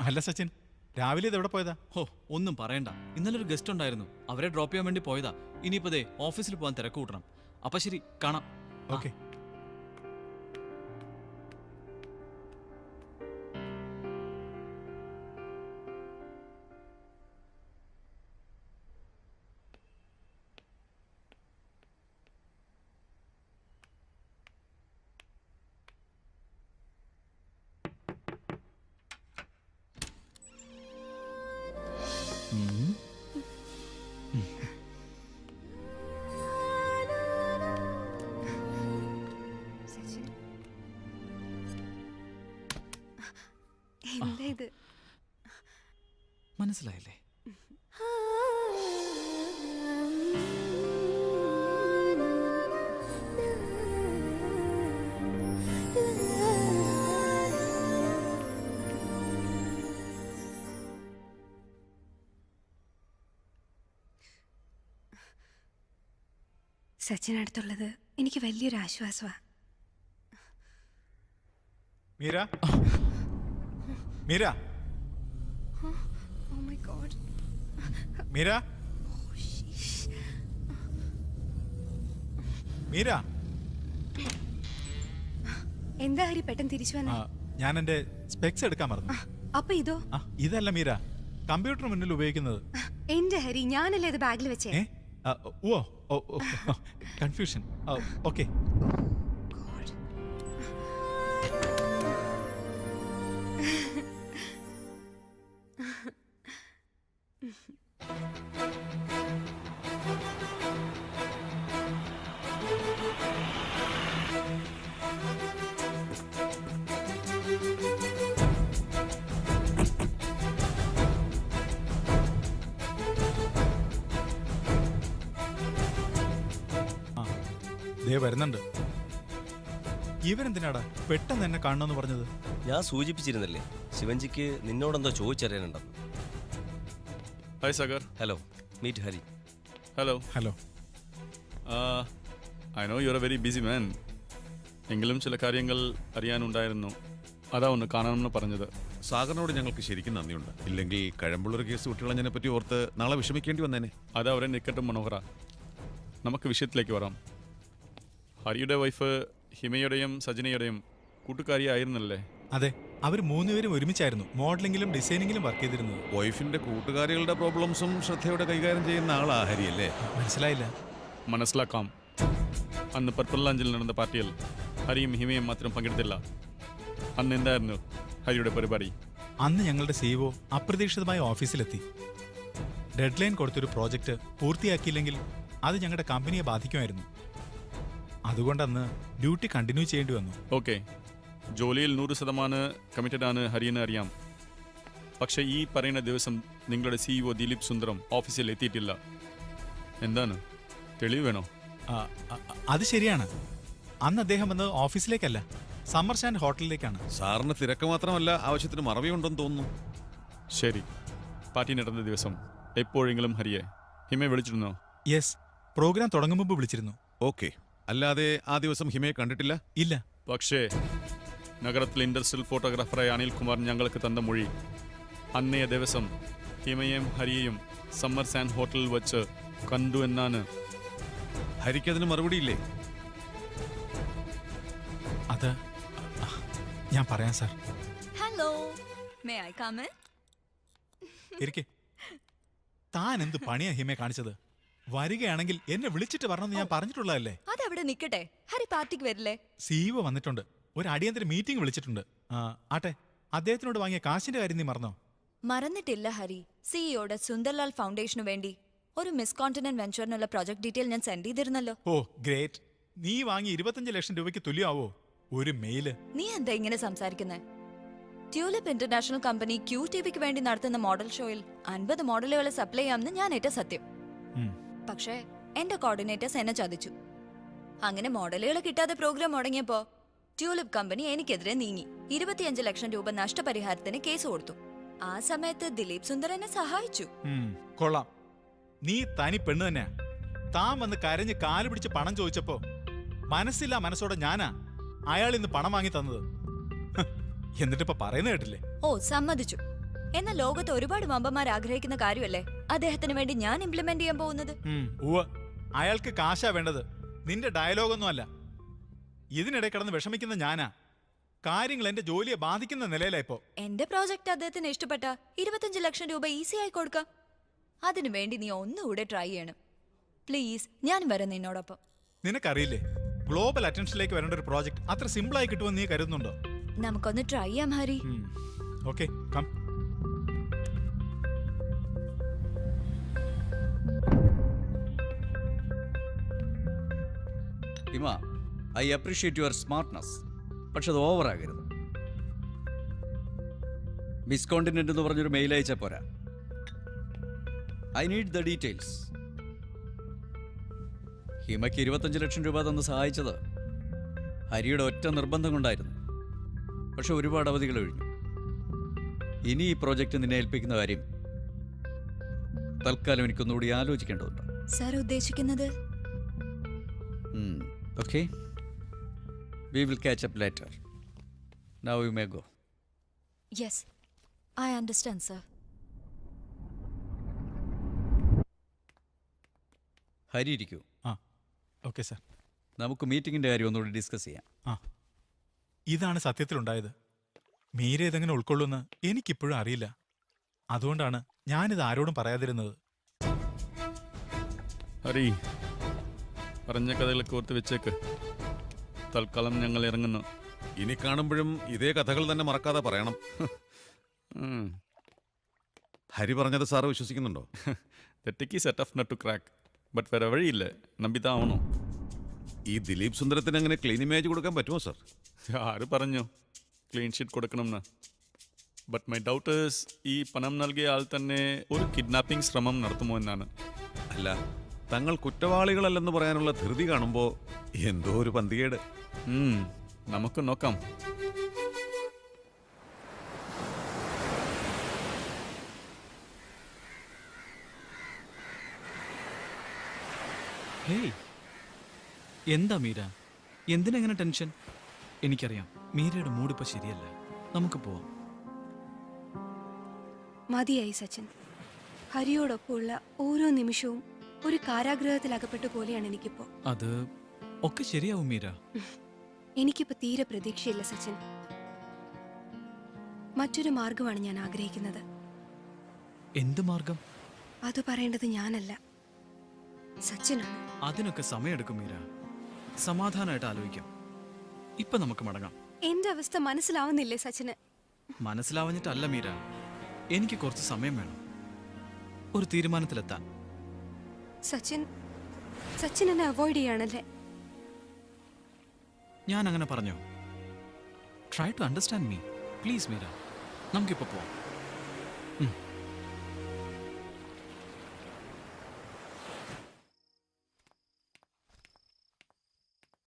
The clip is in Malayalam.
അല്ല സച്ചിൻ, രാവിലെ ഇത് എവിടെ പോയതാ? ഒന്നും പറയണ്ട. ഇന്നലെ ഒരു ഗസ്റ്റ് ഉണ്ടായിരുന്നു, അവരെ ഡ്രോപ്പ് ചെയ്യാൻ വേണ്ടി പോയതാ. ഇനിയിപ്പോ ഓഫീസിൽ പോകാൻ തിരക്ക് കൂട്ടണം. അപ്പൊ ശരി, കാണാം. ഓക്കെ. മനസ്സിലായില്ലേ? സച്ചിൻ അടുത്തുള്ളത് എനിക്ക് വലിയൊരു ആശ്വാസമാണ്. മീര, മീര, മീര, മീര. എന്താ ഹരി പെട്ടെന്ന് തിരിച്ചു വന്നേ? ഞാൻ എന്റെ സ്പെക്സ് എടുക്കാൻ മറന്നു. അപ്പൊ ഇതോ? ഇതല്ല മീര, കമ്പ്യൂട്ടർ മുന്നിൽ ഉപയോഗിക്കുന്നത്. എന്റെ ഹരി, ഞാനല്ലേ അത് ബാഗിൽ വെച്ചേ. കൺഫ്യൂഷൻ. ഓക്കെ. വരുന്നുണ്ട്. ഇവരെന്തിനാടാ പെട്ടെന്ന് എന്നെ കാണണമെന്ന് പറഞ്ഞത്? ഞാൻ സൂചിപ്പിച്ചിരുന്നല്ലേ, ശിവൻജിക്ക് നിന്നോടെന്തോ ചോദിച്ചറിയാനുണ്ടെന്ന്. Hi Sagar. Hello, meet Hari. Hello. Hello. I know you are a very busy man. എങ്കിലും ചില കാര്യങ്ങൾ അറിയാനുണ്ടായിരുന്നു, അതാ ഒന്ന് കാണണമെന്ന് പറഞ്ഞത്. സാഗറിനോട് ഞങ്ങൾക്ക് ശരിക്കും നന്ദിയുണ്ട്. ഇല്ലെങ്കിൽ കഴമ്പുള്ളൊരു കേസ് വിട്ടുകളഞ്ഞതിനെ പറ്റി ഓർത്ത് നാളെ വിഷമിക്കേണ്ടി വന്നേനെ. അത് അവരെ നിൽക്കട്ടും മനോഹര. നമുക്ക് വിഷയത്തിലേക്ക് വരാം. ഹരിയുടെ വൈഫ് ഹിമയുടെയും സജനയുടെയും കൂട്ടുകാരിയായിരുന്നല്ലേ? അതെ, അവർ മൂന്നുപേരും ഒരുമിച്ചായിരുന്നു മോഡലിംഗിലും ഡിസൈനിങ്ങിലും വർക്ക് ചെയ്തിരുന്നത്. വൈഫിന്റെ കൂട്ടുകാരികളുടെ പ്രോബ്ലംസും ശ്രദ്ധയോടെ കൈകാര്യം ചെയ്യുന്ന ആളാ ഹരിയല്ലേ? മനസ്സിലായില്ല. മനസ്സിലാക്കാം. അന്ന് പർപ്പിൾ ലാഞ്ചിൽ നടന്ന പാർട്ടിയിൽ ഹരിയും ഹിമയും മാത്രം പങ്കെടുത്തില്ല. അന്ന് എന്തായിരുന്നു ഹരിയുടെ പരിപാടി? അന്ന് ഞങ്ങളുടെ സിഇഒ അപ്രതീക്ഷിതമായി ഓഫീസിലെത്തി. ഡെഡ് ലൈൻ കൊടുത്തൊരു പ്രോജക്റ്റ് പൂർത്തിയാക്കിയില്ലെങ്കിൽ അത് ഞങ്ങളുടെ കമ്പനിയെ ബാധിക്കുമായിരുന്നു. അതുകൊണ്ടന്ന് ഡ്യൂട്ടി കണ്ടിന്യൂ ചെയ്യേണ്ടി വന്നു. ഓക്കെ, ജോലിയിൽ 100% കമ്മിറ്റഡ് ആണ് ഹരിയെന്ന് അറിയാം. പക്ഷേ ഈ പറയുന്ന ദിവസം നിങ്ങളുടെ സിഇഒ ദിലീപ് സുന്ദരം ഓഫീസിൽ എത്തിയിട്ടില്ല. എന്താണ്, തെളിവ് വേണോ? അത് ശരിയാണ്. അന്ന് അദ്ദേഹം വന്നത് ഓഫീസിലേക്കല്ല, സമ്മർ സ്റ്റാൻഡ് ഹോട്ടലിലേക്കാണ്. സാറിന് തിരക്ക് മാത്രമല്ല, ആവശ്യത്തിന് മറവിയുണ്ടെന്ന് തോന്നുന്നു. ശരി, പാർട്ടി നടന്ന ദിവസം എപ്പോഴെങ്കിലും ഹരിയെ ഹിമയെ വിളിച്ചിരുന്നോ? യെസ്, പ്രോഗ്രാം തുടങ്ങും മുമ്പ് വിളിച്ചിരുന്നു. ഓക്കെ, അല്ലാതെ ആ ദിവസം ഹിമയെ കണ്ടിട്ടില്ല? ഇല്ല. പക്ഷേ നഗരത്തിലെ ഇൻഡസ്ട്രിയൽ ഫോട്ടോഗ്രാഫറായ അനിൽകുമാർ ഞങ്ങൾക്ക് തന്ന മൊഴി, അന്നേ ദിവസം ഹിമയെയും ഹരിയെയും സമ്മർ സാൻഡ് ഹോട്ടലിൽ വച്ച് കണ്ടു എന്നാണ്. ഹരിക്കതിന് മറുപടിയില്ലേ? അത് ഞാൻ പറയാം sir. Hello, may I come in? ഇരിക്കെ. താൻ എന്ത് പണിയാ ഹിമയെ കാണിച്ചത്? വരികയാണെങ്കിൽ എന്നെ വിളിച്ചിട്ട് വരണമെന്ന് ഞാൻ പറഞ്ഞിട്ടുള്ളതല്ലേ? അതവിടെ നിക്കട്ടെ, ഹരി പാർട്ടിക്ക് വരില്ലേ? സിഇഒ വന്നിട്ടുണ്ട്, ഒരു അടിയന്തര മീറ്റിംഗ് വിളിച്ചിട്ടുണ്ട്. ആട്ടെ, അദ്ദേഹത്തിനോട് വാങ്ങിയ കാശിന്റെ കാര്യം നീ മറന്നോ? മറന്നിട്ടില്ല ഹരി. സിഇഒയുടെ സുന്ദർലാൽ ഫൗണ്ടേഷനു വേണ്ടി ഒരു മിസ് കോണ്ടിനെന്റ് വെഞ്ചറിനുള്ള പ്രോജക്ട് ഡീറ്റെയിൽ ഞാൻ സെൻഡ് ചെയ്തിരുന്നല്ലോ. ഓ ഗ്രേറ്റ്. നീ വാങ്ങി 25 ലക്ഷം രൂപയ്ക്ക് തുല്യമാവോ ഒരു മെയില്? നീ എന്താ ഇങ്ങനെ സംസാരിക്കുന്നേ? ട്യൂലിപ്പ് ഇന്റർനാഷണൽ കമ്പനി QTVക്ക് വേണ്ടി നടത്തുന്ന മോഡൽ ഷോയിൽ 50 മോഡലുകളെ സപ്ലൈ ചെയ്യാമെന്ന് ഞാൻ ഏറ്റ സത്യം. പക്ഷേ എന്റെ കോർഡിനേറ്റേഴ്സ് എന്നെ ചതിച്ചു. അങ്ങനെ മോഡലുകൾ കിട്ടാതെ പ്രോഗ്രാം മുടങ്ങിയപ്പോ ട്യൂലിപ്പ് കമ്പനി എനിക്കെതിരെ നീങ്ങി 25 ലക്ഷം രൂപ നഷ്ടപരിഹാരത്തിന് കേസ് കൊടുത്തു. ആ സമയത്ത് ദിലീപ് സുന്ദർ എന്നെ സഹായിച്ചു. കൊള്ളാം, നീ തനി പെണ്ണ് തന്നെയാ. താൻ വന്ന് കരഞ്ഞ് കാല് പിടിച്ച് പണം ചോദിച്ചപ്പോ മനസ്സില്ല മനസ്സോടെ ഞാനാ അയാൾ ഇന്ന് പണം വാങ്ങി തന്നത്. ഹ്, എന്നിട്ടിപ്പോ പറയുന്ന കേട്ടില്ലേ? ഓ സമ്മതിച്ചു. എന്നാൽ ലോകത്ത് ഒരുപാട് വമ്പന്മാർ ആഗ്രഹിക്കുന്ന കാര്യമല്ലേ അദ്ദേഹത്തിന് വേണ്ടി ഞാൻ ഇംപ്ലിമെന്റ് ചെയ്യാൻ പോകുന്നത്. ഉവ്വ്, അയാൾക്ക് കാശാ വേണ്ടത്, നിന്റെ ഡയലോഗൊന്നും അല്ല. ഇതിനിടെ കിടന്ന് വിഷമിക്കുന്ന ഞാനാ. കാര്യങ്ങൾ എന്റെ ജോലിയെ ബാധിക്കുന്ന നിലയിലാ ഇപ്പോ. എന്റെ പ്രോജക്റ്റ് അദ്ദേഹത്തിന് ഇഷ്ടപ്പെട്ട 25 ലക്ഷം രൂപ ഈസി ആയി കൊടുക്കാം. അതിനു വേണ്ടി നീ ഒന്നുകൂടെ ട്രൈ ചെയ്യണം പ്ലീസ്. ഞാൻ വരാം നിന്നോടൊപ്പം. നിനക്കറിയില്ലേ, ഗ്ലോബൽ അറ്റൻഷനിലേക്ക് വരേണ്ട ഒരു പ്രോജക്റ്റ് അത്ര സിമ്പിളായി കിട്ടുമെന്ന് നീ കരുതുന്നുണ്ടോ? നമുക്കൊന്ന് ട്രൈ ചെയ്യാം Hari. Okay, come. Hima, I appreciate your smartness, പക്ഷെ അത് ഓവറാകരുത്. മിസ് കോണ്ടിനെന്റ് എന്ന് പറഞ്ഞൊരു മെയിൽ അയച്ചാൽ പോരാ. I need the details. ഹിമയ്ക്ക് 25 ലക്ഷം രൂപ തന്ന് സഹായിച്ചത് ഹരിയുടെ ഒറ്റ നിർബന്ധം കൊണ്ടായിരുന്നു. പക്ഷെ ഒരുപാട് അവധികൾ കഴിഞ്ഞു. ഇനി ഈ പ്രോജക്റ്റ് നിന്നെ ഏൽപ്പിക്കുന്ന കാര്യം തൽക്കാലം എനിക്കൊന്നുകൂടി ആലോചിക്കേണ്ടതുണ്ട്. സാർ ഉദ്ദേശിക്കുന്നത്? Okay, we will catch up later. Now you may go. Yes, I understand, sir. Hari ഇരിക്കൂ. ആ, ഓക്കെ സാർ. നമുക്ക് മീറ്റിംഗിന്റെ കാര്യം ഒന്നുകൂടി ഡിസ്കസ് ചെയ്യാം. ആ, ഇതാണ് സത്യത്തിലുണ്ടായത്. മീര ഇതെങ്ങനെ ഉൾക്കൊള്ളുമെന്ന് എനിക്കിപ്പോഴും അറിയില്ല. അതുകൊണ്ടാണ് ഞാനിത് ആരോടും പറയാതിരുന്നത്. ഹരി, പറഞ്ഞ കഥകളൊക്കെ ഓർത്ത് വെച്ചേക്ക്. തൽക്കാലം ഞങ്ങൾ ഇറങ്ങുന്നു. ഇനി കാണുമ്പോഴും ഇതേ കഥകൾ തന്നെ മറക്കാതെ പറയണം. ഉം. ഹരി പറഞ്ഞത് സാറ് വിശ്വസിക്കുന്നുണ്ടോ? The trick is a tough nut to crack. But വേറെ വഴിയില്ല, നമ്പിതാവണോ? ഈ ദിലീപ് സുന്ദരത്തിന് അങ്ങനെ ക്ലീൻ ഇമേജ് കൊടുക്കാൻ പറ്റുമോ സാർ? ആര് പറഞ്ഞു ക്ലീൻ ഷീറ്റ് കൊടുക്കണമെന്ന്? ബട്ട് മൈ ഡൗട്ട് ഈസ്, ഈ പണം നൽകിയ ആൾ തന്നെ ഒരു കിഡ്നാപ്പിംഗ് ശ്രമം നടത്തുമോ എന്നാണ്. അല്ല, തങ്ങൾ കുറ്റവാളികളല്ലെന്ന് പറയാനുള്ള ധൃതി കാണുമ്പോൾ എന്തോ ഒരു പന്തികേട്. നമുക്ക് നോക്കാം. ഹേയ്, എന്താ മീര? എന്തിനെങ്ങനെ ടെൻഷൻ? എനിക്കറിയാം മീരയുടെ മൂഡ് ഇപ്പൊ ശരിയല്ല. നമുക്ക് പോവാം. മതിയായി സച്ചിൻ. ഹരിയോടൊപ്പമുള്ള ഓരോ നിമിഷവും ഒരു കാരാഗൃഹത്തിൽ അകപ്പെട്ട പോലെയാണ് എനിക്കിപ്പോ. അത് ഒക്കെ ശരിയാവും മീര. എനിക്കിപ്പോ തീരെ പ്രതീക്ഷയില്ല സച്ചിൻ. മറ്റൊരു മാർഗമാണ് ഞാൻ ആഗ്രഹിക്കുന്നത്. എന്ത് മാർഗം? അത് പറയേണ്ടത് ഞാനല്ല, സച്ചിനാണ്. അതിനൊക്കെ സമയമെടുക്കും മീര. സമാധാനമായിട്ട് ആലോചിക്കാം. ഇപ്പൊ നമുക്ക് മടങ്ങാം. എന്റെ അവസ്ഥ മനസ്സിലാവുന്നില്ലേ സച്ചിന്? മനസ്സിലാവഞ്ഞിട്ടല്ല മീര, എനിക്ക് കുറച്ച് സമയം വേണം ഒരു തീരുമാനത്തിലെത്താൻ. സച്ചിൻ എന്നെ അവോയ്ഡ് ചെയ്യാണല്ലേ? ഞാൻ അങ്ങനെ പറഞ്ഞോ? Try to understand me please Meera. നമുക്കിപ്പോ പോവാം.